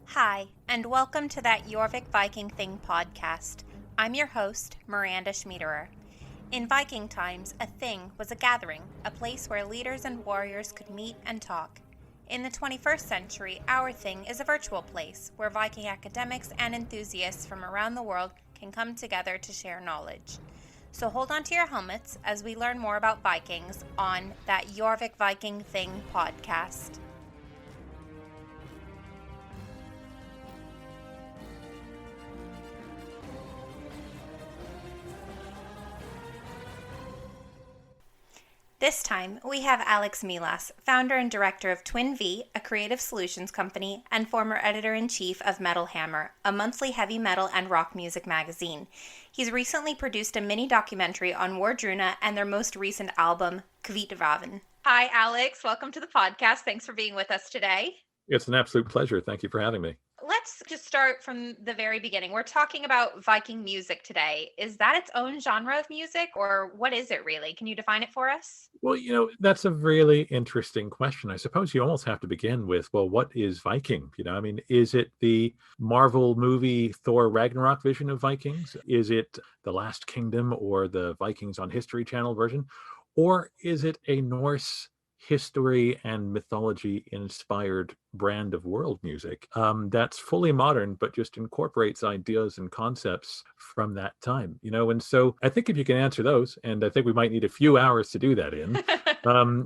Hi, and welcome to that Jorvik Viking Thing podcast. I'm your host, Miranda Schmiederer. In Viking times, a thing was a gathering, a place where leaders and warriors could meet and talk. In the 21st century, our thing is a virtual place where Viking academics and enthusiasts from around the world can come together to share knowledge. So hold on to your helmets as we learn more about Vikings on that Jorvik Viking Thing podcast. This time, we have Alex Milas, founder and director of Twin V, a creative solutions company, and former editor-in-chief of Metal Hammer, a monthly heavy metal and rock music magazine. He's recently produced a mini documentary on Wardruna and their most recent album, Kvitravn. Hi, Alex. Welcome to the podcast. Thanks for being with us today. It's an absolute pleasure. Thank you for having me. Let's just start from the very beginning. We're talking about Viking music today. Is that its own genre of music, or what is it really? Can you define it for us? Well, that's a really interesting question. I suppose you almost have to begin with, well, what is Viking? Is it the Marvel movie Thor Ragnarok vision of Vikings? Is it the Last Kingdom or the Vikings on History Channel version? Or is it a Norse history and mythology inspired brand of world music that's fully modern but just incorporates ideas and concepts from that time, and so I think if you can answer those, and I think we might need a few hours to do that in,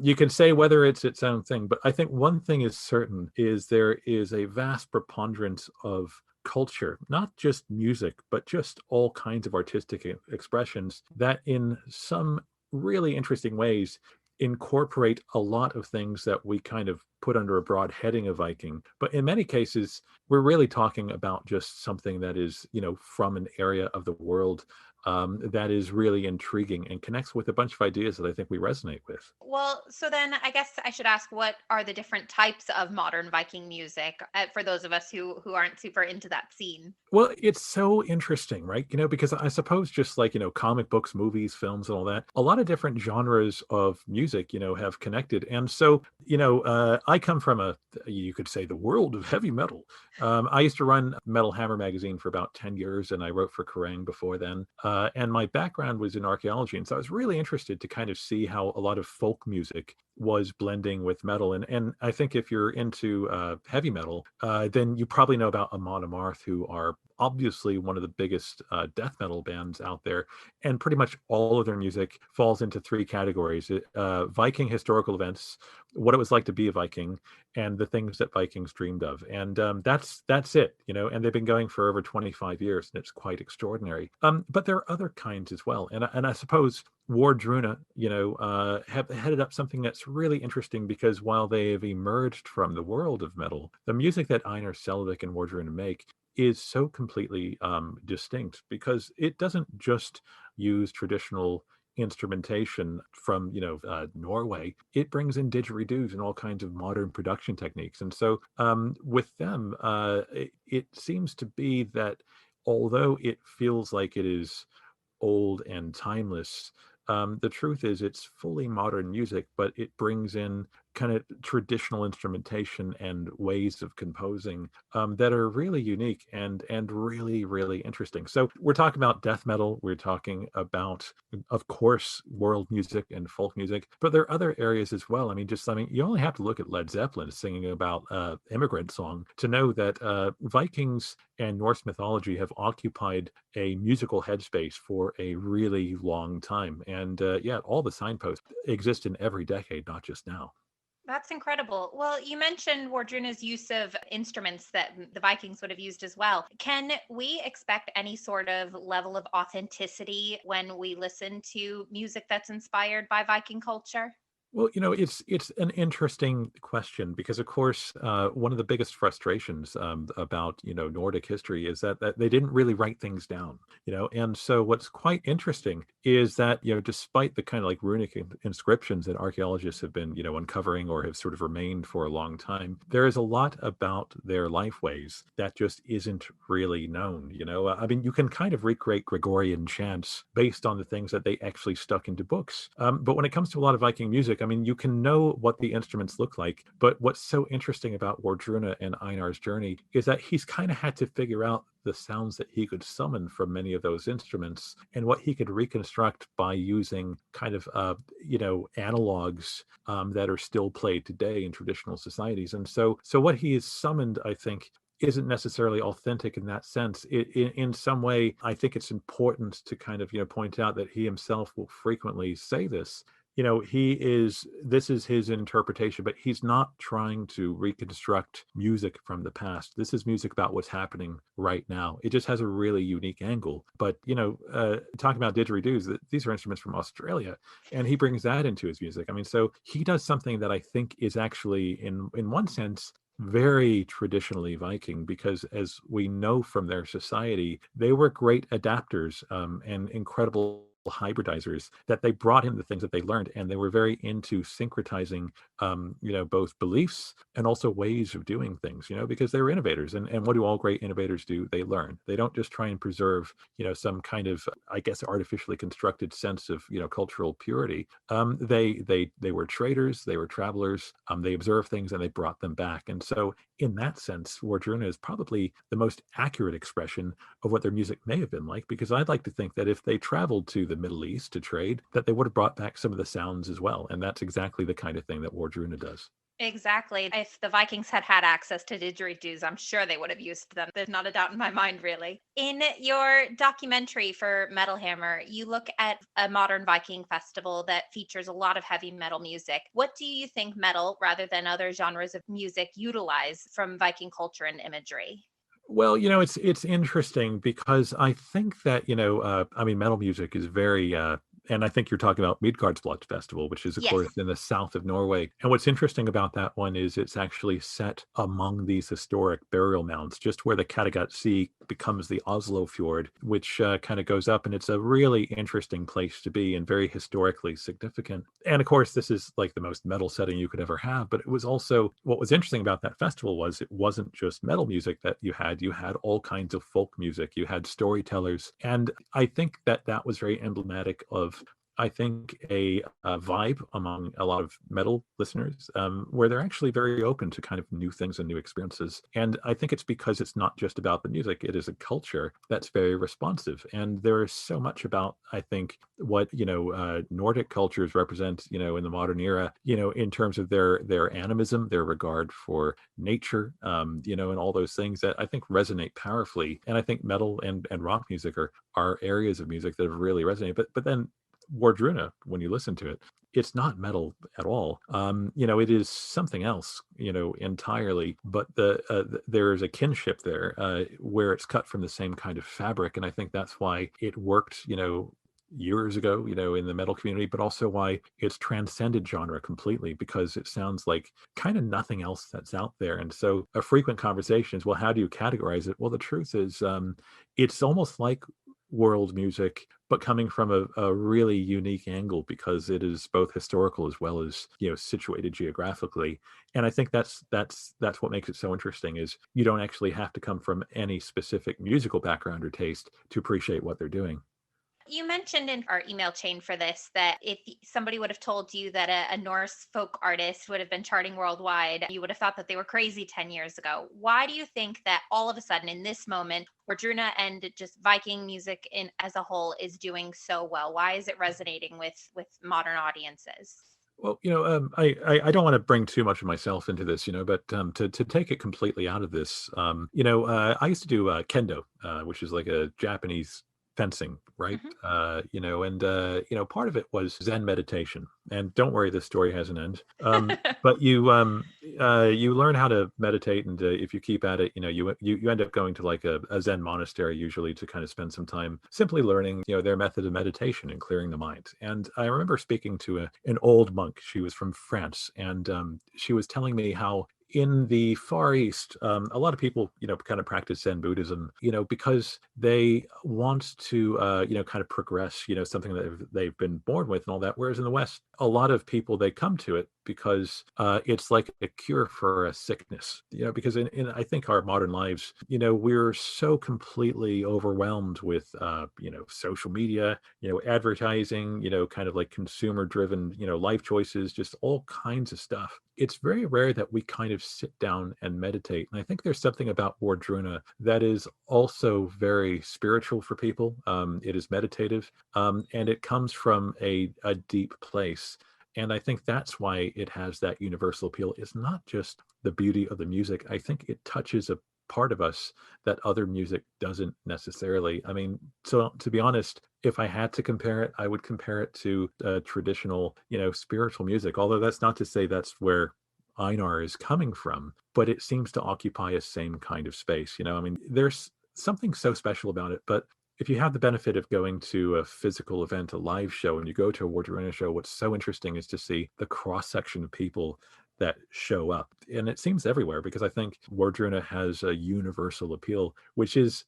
you can say whether it's its own thing. But I think one thing is certain is there is a vast preponderance of culture, not just music, but just all kinds of artistic expressions that in some really interesting ways incorporate a lot of things that we kind of put under a broad heading of Viking. But in many cases, we're really talking about just something that is, from an area of the world that is really intriguing and connects with a bunch of ideas that I think we resonate with. Well, so then I guess I should ask, what are the different types of modern Viking music for those of us who aren't super into that scene? Well, it's so interesting, right? Because I suppose just like, comic books, movies, films, and all that, a lot of different genres of music, have connected. And so, I come from you could say, the world of heavy metal. I used to run Metal Hammer magazine for about 10 years, and I wrote for Kerrang before then. And my background was in archaeology. And so I was really interested to kind of see how a lot of folk music was blending with metal. And I think if you're into heavy metal, then you probably know about Amon Amarth, who are obviously one of the biggest death metal bands out there. And pretty much all of their music falls into three categories: Viking historical events, what it was like to be a Viking, and the things that Vikings dreamed of. And that's it, and they've been going for over 25 years, and it's quite extraordinary. But there are other kinds as well. And I suppose Wardruna, have headed up something that's really interesting, because while they have emerged from the world of metal, the music that Einars Development and Wardruna make is so completely distinct, because it doesn't just use traditional instrumentation from Norway. It brings in didgeridoos and all kinds of modern production techniques. And so with them, it seems to be that although it feels like it is old and timeless, the truth is it's fully modern music, but it brings in kind of traditional instrumentation and ways of composing that are really unique and really, really interesting. So we're talking about death metal. We're talking about, of course, world music and folk music, but there are other areas as well. You only have to look at Led Zeppelin singing about Immigrant Song to know that Vikings and Norse mythology have occupied a musical headspace for a really long time. And all the signposts exist in every decade, not just now. That's incredible. Well, you mentioned Wardruna's use of instruments that the Vikings would have used as well. Can we expect any sort of level of authenticity when we listen to music that's inspired by Viking culture? Well, it's an interesting question, because, of course, one of the biggest frustrations about Nordic history is that they didn't really write things down. And so what's quite interesting is that despite the kind of like runic inscriptions that archaeologists have been uncovering or have sort of remained for a long time, there is a lot about their lifeways that just isn't really known. You can kind of recreate Gregorian chants based on the things that they actually stuck into books, but when it comes to a lot of Viking music, music. I mean, you can know what the instruments look like, but what's so interesting about Wardruna and Einar's journey is that he's kind of had to figure out the sounds that he could summon from many of those instruments and what he could reconstruct by using kind of analogs that are still played today in traditional societies. And so what he has summoned, I think, isn't necessarily authentic in that sense. In some way, I think it's important to kind of point out that he himself will frequently say this. This is his interpretation, but he's not trying to reconstruct music from the past. This is music about what's happening right now. It just has a really unique angle. But talking about didgeridoos, these are instruments from Australia, and he brings that into his music. I mean, so he does something that I think is actually, in one sense, very traditionally Viking, because as we know from their society, they were great adapters and incredible hybridizers, that they brought in the things that they learned, and they were very into syncretizing both beliefs and also ways of doing things, because they were innovators. And what do all great innovators do? They learn. They don't just try and preserve some kind of, I guess, artificially constructed sense of cultural purity. They were traders, they were travelers, they observed things and they brought them back. And so in that sense, Wardruna is probably the most accurate expression of what their music may have been like, because I'd like to think that if they traveled to the Middle East to trade, that they would have brought back some of the sounds as well. And that's exactly the kind of thing that Wardruna does. Exactly. If the Vikings had had access to didgeridoos, I'm sure they would have used them. There's not a doubt in my mind, really. In your documentary for Metal Hammer, you look at a modern Viking festival that features a lot of heavy metal music. What do you think metal, rather than other genres of music, utilize from Viking culture and imagery? Well, it's interesting because I think that, metal music is very, and I think you're talking about Midgardsblot Festival, which is, of Yes. course, in the south of Norway. And what's interesting about that one is it's actually set among these historic burial mounds, just where the Kattegat Sea becomes the Oslo Fjord, which kind of goes up. And it's a really interesting place to be and very historically significant. And of course, this is like the most metal setting you could ever have. But it was also, what was interesting about that festival was it wasn't just metal music that you had all kinds of folk music, you had storytellers. And I think that was very emblematic of, I think, a vibe among a lot of metal listeners, where they're actually very open to kind of new things and new experiences. And I think it's because it's not just about the music, it is a culture that's very responsive. And there is so much about, I think, what, Nordic cultures represent, in the modern era, in terms of their animism, their regard for nature, and all those things that I think resonate powerfully. And I think metal and rock music are areas of music that have really resonated. But then Wardruna, when you listen to it, it's not metal at all. It is something else, entirely. But there's a kinship there where it's cut from the same kind of fabric, and I think that's why it worked, years ago, in the metal community, but also why it's transcended genre completely, because it sounds like kind of nothing else that's out there. And so a frequent conversation is, well, how do you categorize it? Well, the truth is, it's almost like world music, but coming from a really unique angle, because it is both historical as well as situated geographically. And I think that's what makes it so interesting, is you don't actually have to come from any specific musical background or taste to appreciate what they're doing. You mentioned in our email chain for this that if somebody would have told you that a Norse folk artist would have been charting worldwide, you would have thought that they were crazy 10 years ago. Why do you think that all of a sudden in this moment, Wardruna and just Viking music as a whole is doing so well? Why is it resonating with modern audiences? Well, I don't want to bring too much of myself into this, but to take it completely out of this, I used to do kendo, which is like a Japanese fencing, right? Hmm. Part of it was Zen meditation. And don't worry, this story has an end. But you learn how to meditate, and if you keep at it, you end up going to like a Zen monastery usually to kind of spend some time simply learning, their method of meditation and clearing the mind. And I remember speaking to an old monk. She was from France, and she was telling me how in the Far East, a lot of people, kind of practice Zen Buddhism, because they want to, kind of progress, something that they've been born with and all that. Whereas in the West, a lot of people, they come to it because it's like a cure for a sickness. Because in I think our modern lives, we're so completely overwhelmed with social media, advertising, kind of like consumer driven, life choices, just all kinds of stuff. It's very rare that we kind of sit down and meditate. And I think there's something about Wardruna that is also very spiritual for people. It is meditative, and it comes from a deep place. And I think that's why it has that universal appeal. It's not just the beauty of the music. I think it touches a part of us that other music doesn't necessarily. I mean, so to be honest, if I had to compare it, I would compare it to traditional, spiritual music. Although that's not to say that's where Einar is coming from, but it seems to occupy a same kind of space. I mean, there's something so special about it. But if you have the benefit of going to a physical event, a live show, and you go to a Wardruna show, what's so interesting is to see the cross section of people that show up. And it seems everywhere, because I think Wardruna has a universal appeal, which is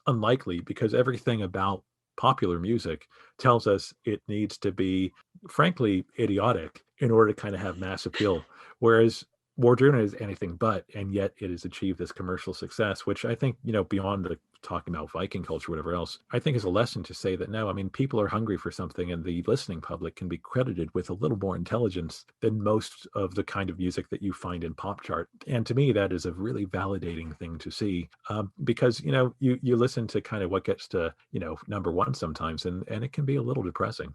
unlikely, because everything about popular music tells us it needs to be, frankly, idiotic in order to kind of have mass appeal. Whereas Wardruna is anything but, and yet it has achieved this commercial success, which I think, beyond the talking about Viking culture, whatever else, I think is a lesson to say that no, I mean, people are hungry for something, and the listening public can be credited with a little more intelligence than most of the kind of music that you find in pop chart. And to me, that is a really validating thing to see, because, you listen to kind of what gets to, number one sometimes, and it can be a little depressing.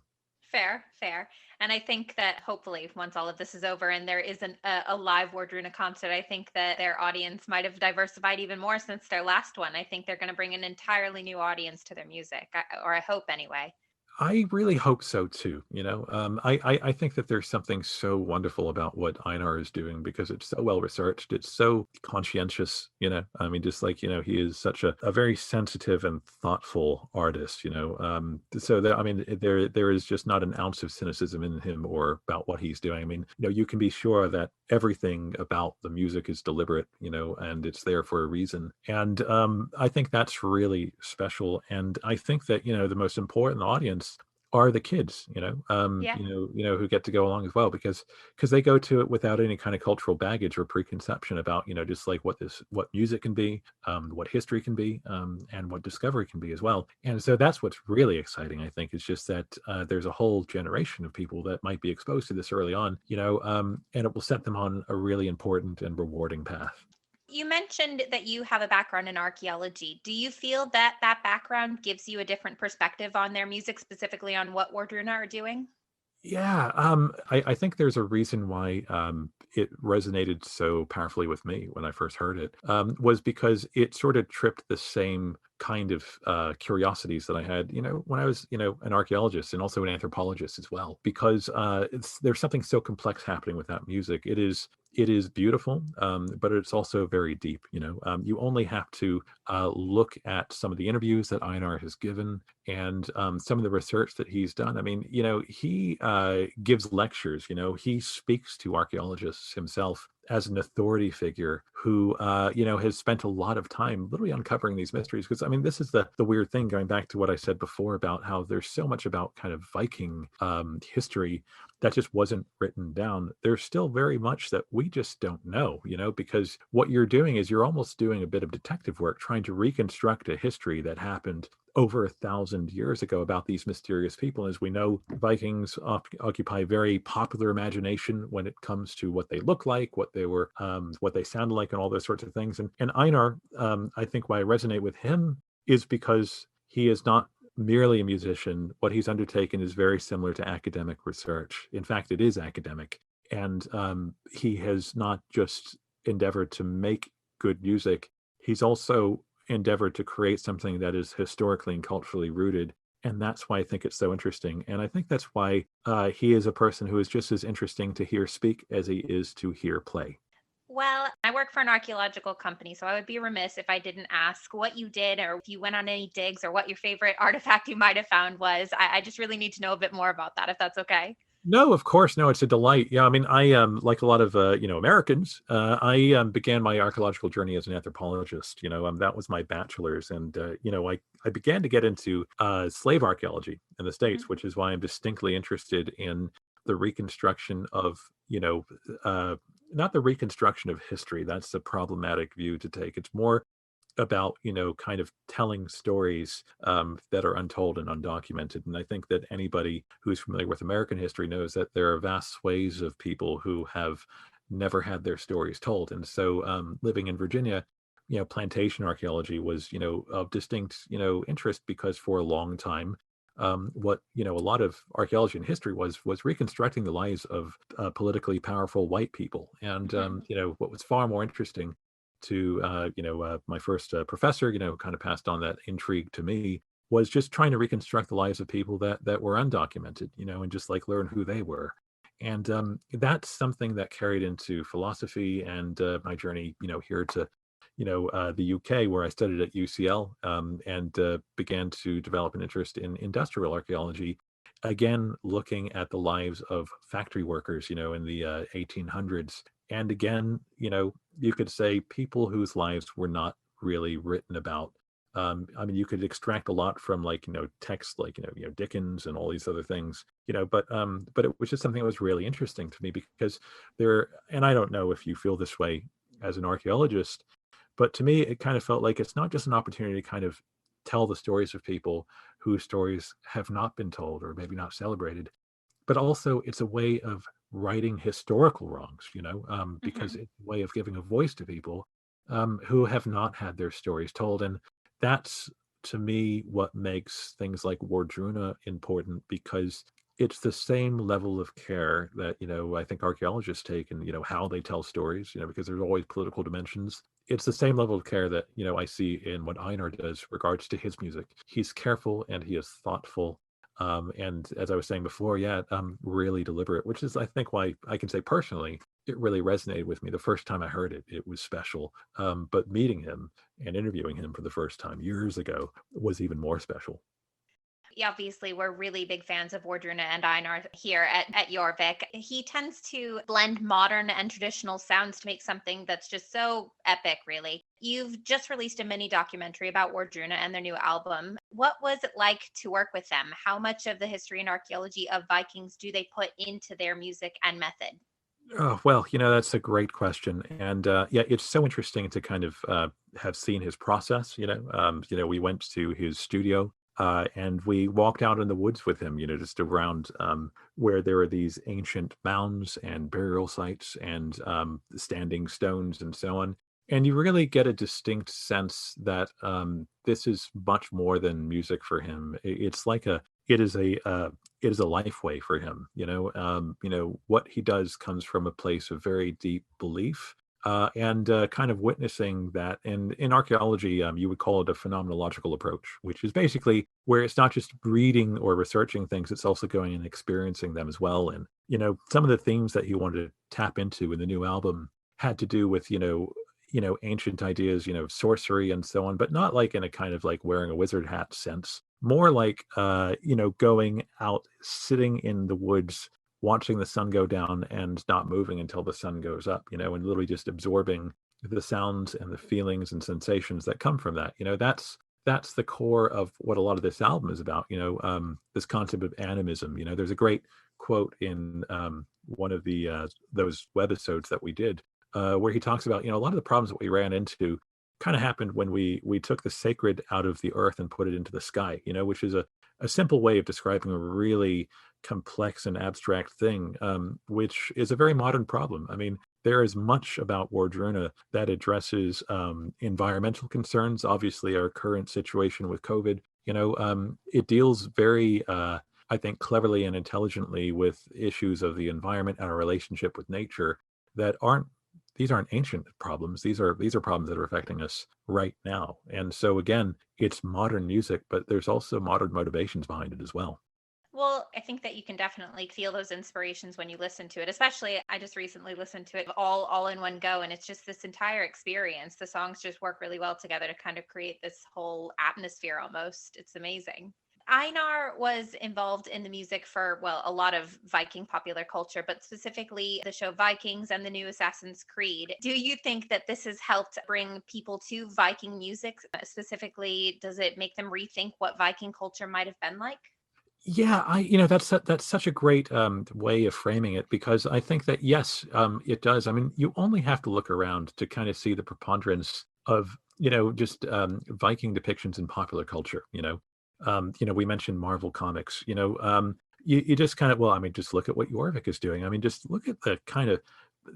Fair, fair. And I think that hopefully once all of this is over and there isn't a live Wardruna concert, I think that their audience might have diversified even more since their last one. I think they're going to bring an entirely new audience to their music, or I hope anyway. I really hope so too. I think that there's something so wonderful about what Einar is doing, because it's so well researched. It's so conscientious. I mean, just like, he is such a very sensitive and thoughtful artist. So that, I mean, there is just not an ounce of cynicism in him or about what he's doing. I mean, you can be sure that everything about the music is deliberate. And it's there for a reason. And I think that's really special. And I think that, the most important audience are the kids, Yeah. who get to go along as well, because they go to it without any kind of cultural baggage or preconception about, just like what music can be, what history can be, and what discovery can be as well. And so that's what's really exciting, I think, is just that there's a whole generation of people that might be exposed to this early on, and it will set them on a really important and rewarding path. You mentioned that you have a background in archaeology. Do you feel that that background gives you a different perspective on their music, specifically on what Wardruna are doing? Yeah, I think there's a reason why it resonated so powerfully with me when I first heard it, was because it sort of tripped the same kind of curiosities that I had, when I was, an archaeologist and also an anthropologist as well, because there's something so complex happening with that music. It is beautiful, but it's also very deep. You only have to look at some of the interviews that Einar has given, and some of the research that he's done. I mean, he gives lectures. He speaks to archaeologists himself as an authority figure who, has spent a lot of time literally uncovering these mysteries. Because I mean, this is the weird thing, going back to what I said before about how there's so much about kind of Viking history that just wasn't written down. There's still very much that we just don't know, because what you're doing is you're almost doing a bit of detective work, trying to reconstruct a history that happened over 1,000 years ago about these mysterious people. As we know, Vikings occupy very popular imagination when it comes to what they look like, what they were, what they sounded like, and all those sorts of things. And Einar, I think why I resonate with him is because he is not merely a musician. What he's undertaken is very similar to academic research. In fact, it is academic. And he has not just endeavored to make good music, he's also endeavored to create something that is historically and culturally rooted. And that's why I think it's so interesting. And I think that's why he is a person who is just as interesting to hear speak as he is to hear play. Well, I work for an archaeological company, so I would be remiss if I didn't ask what you did or if you went on any digs or what your favorite artifact you might have found was. I just really need to know a bit more about that, if that's okay. No, of course. No, it's a delight. Yeah, I mean, I like a lot of Americans. I began my archaeological journey as an anthropologist. That was my bachelor's, and I began to get into slave archaeology in the Mhm. States, which is why I'm distinctly interested in the reconstruction of, uh, not the reconstruction of history. That's a problematic view to take. It's more about, kind of telling stories that are untold and undocumented. And I think that anybody who's familiar with American history knows that there are vast swathes of people who have never had their stories told. And so, living in Virginia, plantation archaeology was, of distinct, interest, because for a long time, what a lot of archaeology and history was reconstructing the lives of politically powerful white people. And Hmm. what was far more interesting to my first professor, kind of passed on that intrigue to me, was just trying to reconstruct the lives of people that were undocumented, and just like learn who they were. And that's something that carried into philosophy and my journey, here to the UK, where I studied at UCL, and began to develop an interest in industrial archaeology. Again, looking at the lives of factory workers, in the 1800s. And again, you could say people whose lives were not really written about. I mean, you could extract a lot from, like, texts like, Dickens and all these other things, but it was just something that was really interesting to me, because and I don't know if you feel this way as an archaeologist, but to me, it kind of felt like it's not just an opportunity to kind of tell the stories of people whose stories have not been told or maybe not celebrated, but also it's a way of righting historical wrongs, because Hmm. it's a way of giving a voice to people who have not had their stories told. And that's, to me, what makes things like Wardruna important, because it's the same level of care that, I think archaeologists take, and, how they tell stories, because there's always political dimensions. It's the same level of care that, I see in what Einar does regards to his music. He's careful and he is thoughtful, and as I was saying before, yeah, really deliberate, which is, I think, why I can say personally, it really resonated with me the first time I heard it. It was special. But meeting him and interviewing him for the first time years ago was even more special. Yeah, obviously, we're really big fans of Wardruna and Einar here at Jorvik. He tends to blend modern and traditional sounds to make something that's just so epic, really. You've just released a mini documentary about Wardruna and their new album. What was it like to work with them? How much of the history and archaeology of Vikings do they put into their music and method? Oh, well, that's a great question. And yeah, it's so interesting to kind of have seen his process. We went to his studio, and we walked out in the woods with him, just around where there are these ancient mounds and burial sites and standing stones and so on. And you really get a distinct sense that this is much more than music for him. It's like it is a life way for him. What he does comes from a place of very deep belief, and kind of witnessing that. And in archaeology, you would call it a phenomenological approach, which is basically where it's not just reading or researching things, it's also going and experiencing them as well. And, some of the themes that he wanted to tap into in the new album had to do with, ancient ideas, sorcery and so on, but not like in a kind of like wearing a wizard hat sense. More like, going out, sitting in the woods, watching the sun go down and not moving until the sun goes up, and literally just absorbing the sounds and the feelings and sensations that come from that. That's the core of what a lot of this album is about. This concept of animism. There's a great quote in one of the those webisodes that we did, where he talks about, a lot of the problems that we ran into kind of happened when we took the sacred out of the earth and put it into the sky, which is a simple way of describing a really complex and abstract thing, which is a very modern problem. I mean, there is much about Wardruna that addresses environmental concerns. Obviously, our current situation with COVID, it deals very, I think, cleverly and intelligently with issues of the environment and our relationship with nature that aren't these aren't ancient problems. These are problems that are affecting us right now. And so again, it's modern music, but there's also modern motivations behind it as well. Well, I think that you can definitely feel those inspirations when you listen to it. Especially, I just recently listened to it all in one go, and it's just this entire experience. The songs just work really well together to kind of create this whole atmosphere almost. It's amazing. Einar was involved in the music for, well, a lot of Viking popular culture, but specifically the show Vikings and the new Assassin's Creed. Do you think that this has helped bring people to Viking music? Specifically, does it make them rethink what Viking culture might have been like? Yeah, that's such a great way of framing it, because I think that yes, it does. I mean, you only have to look around to kind of see the preponderance of just Viking depictions in popular culture. We mentioned Marvel Comics. You just kind of, well, I mean, just look at what Jorvik is doing. I mean, just look at the kind of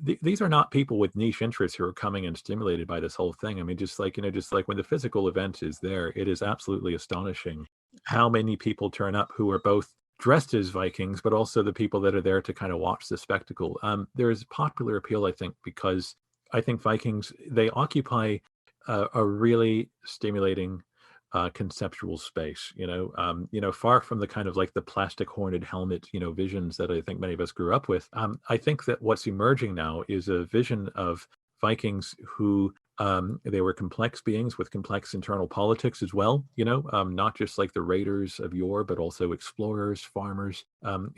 these are not people with niche interests who are coming and stimulated by this whole thing. I mean, just like when the physical event is there, it is absolutely astonishing how many people turn up who are both dressed as Vikings, but also the people that are there to kind of watch the spectacle. There is popular appeal, I think, because I think Vikings, they occupy a really stimulating conceptual space. Far from the kind of like the plastic horned helmet, visions that I think many of us grew up with. I think that what's emerging now is a vision of Vikings who they were complex beings with complex internal politics as well, not just like the raiders of yore, but also explorers, farmers,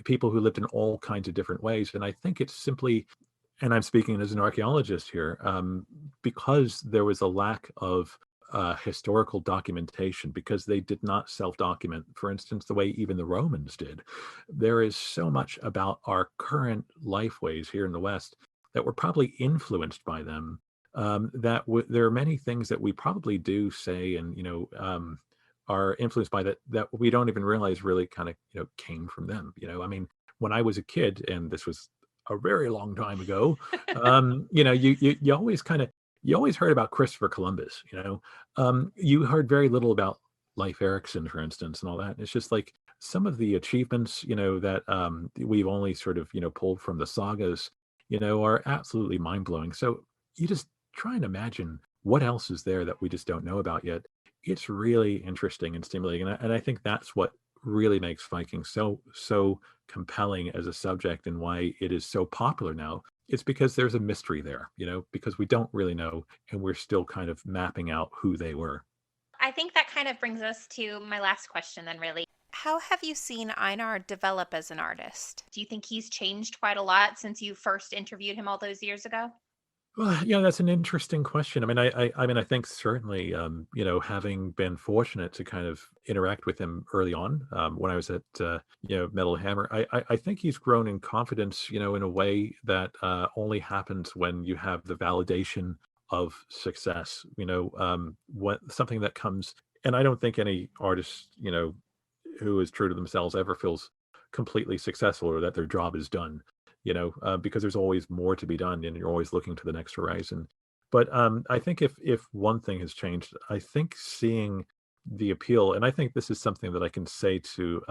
people who lived in all kinds of different ways. And I think it's simply, and I'm speaking as an archaeologist here, because there was a lack of historical documentation, because they did not self-document, for instance, the way even the Romans did. There is so much about our current lifeways here in the West that were probably influenced by them, there are many things that we probably do say and are influenced by that we don't even realize really kind of came from them. I mean, when I was a kid, and this was a very long time ago, you always kind of, you always heard about Christopher Columbus. You heard very little about Leif Erikson, for instance, and all that. And it's just like some of the achievements that we've only sort of pulled from the sagas are absolutely mind-blowing. So you just try and imagine what else is there that we just don't know about yet. It's really interesting and stimulating, and I think that's what really makes Vikings so compelling as a subject, and why it is so popular now. It's because there's a mystery there, because we don't really know, and we're still kind of mapping out who they were. I think that kind of brings us to my last question then, really. How have you seen Einar develop as an artist? Do you think he's changed quite a lot since you first interviewed him all those years ago? Well, yeah, that's an interesting question. I mean, I think certainly, having been fortunate to kind of interact with him early on, when I was at, Metal Hammer, I think he's grown in confidence, in a way that only happens when you have the validation of success. What something that comes, and I don't think any artist, who is true to themselves ever feels completely successful or that their job is done, because there's always more to be done, and you're always looking to the next horizon. But I think if one thing has changed, I think seeing the appeal, and I think this is something that I can say to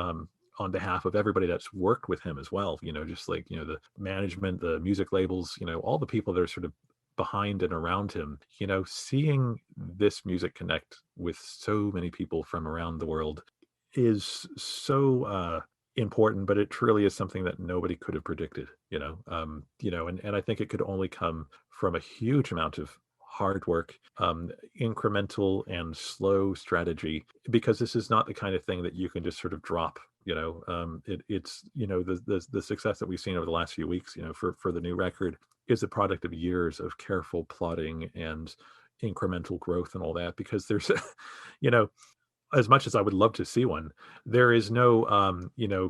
on behalf of everybody that's worked with him as well, just like the management, the music labels, all the people that are sort of behind and around him, seeing this music connect with so many people from around the world is so important, but it truly is something that nobody could have predicted, and I think it could only come from a huge amount of hard work, incremental and slow strategy, because this is not the kind of thing that you can just sort of drop. It's the success that we've seen over the last few weeks, for the new record, is a product of years of careful plotting and incremental growth and all that, because there's you know as much as I would love to see one, there is no,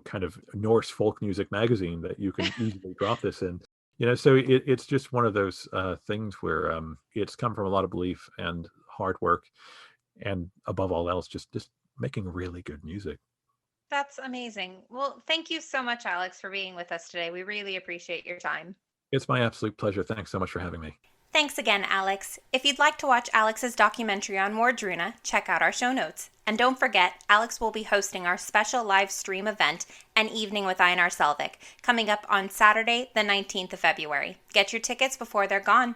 kind of Norse folk music magazine that you can easily drop this in. So it's just one of those things where it's come from a lot of belief and hard work, and above all else, just making really good music. That's amazing. Well, thank you so much, Alex, for being with us today. We really appreciate your time. It's my absolute pleasure. Thanks so much for having me. Thanks again, Alex. If you'd like to watch Alex's documentary on Wardruna, check out our show notes. And don't forget, Alex will be hosting our special live stream event, An Evening with Einar Selvik, coming up on Saturday, the 19th of February. Get your tickets before they're gone.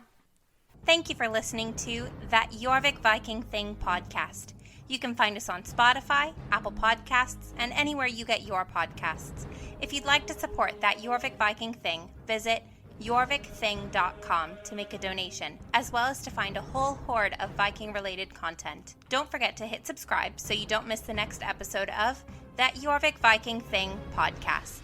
Thank you for listening to That Jorvik Viking Thing podcast. You can find us on Spotify, Apple Podcasts, and anywhere you get your podcasts. If you'd like to support That Jorvik Viking Thing, visit jorvikthing.com to make a donation, as well as to find a whole horde of Viking-related content. Don't forget to hit subscribe so you don't miss the next episode of That Jorvik Viking Thing podcast.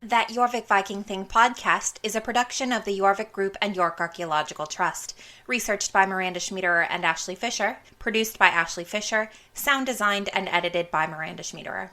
That Jorvik Viking Thing podcast is a production of the Jorvik Group and York Archaeological Trust. Researched by Miranda Schmiederer and Ashley Fisher. Produced by Ashley Fisher. Sound designed and edited by Miranda Schmiederer.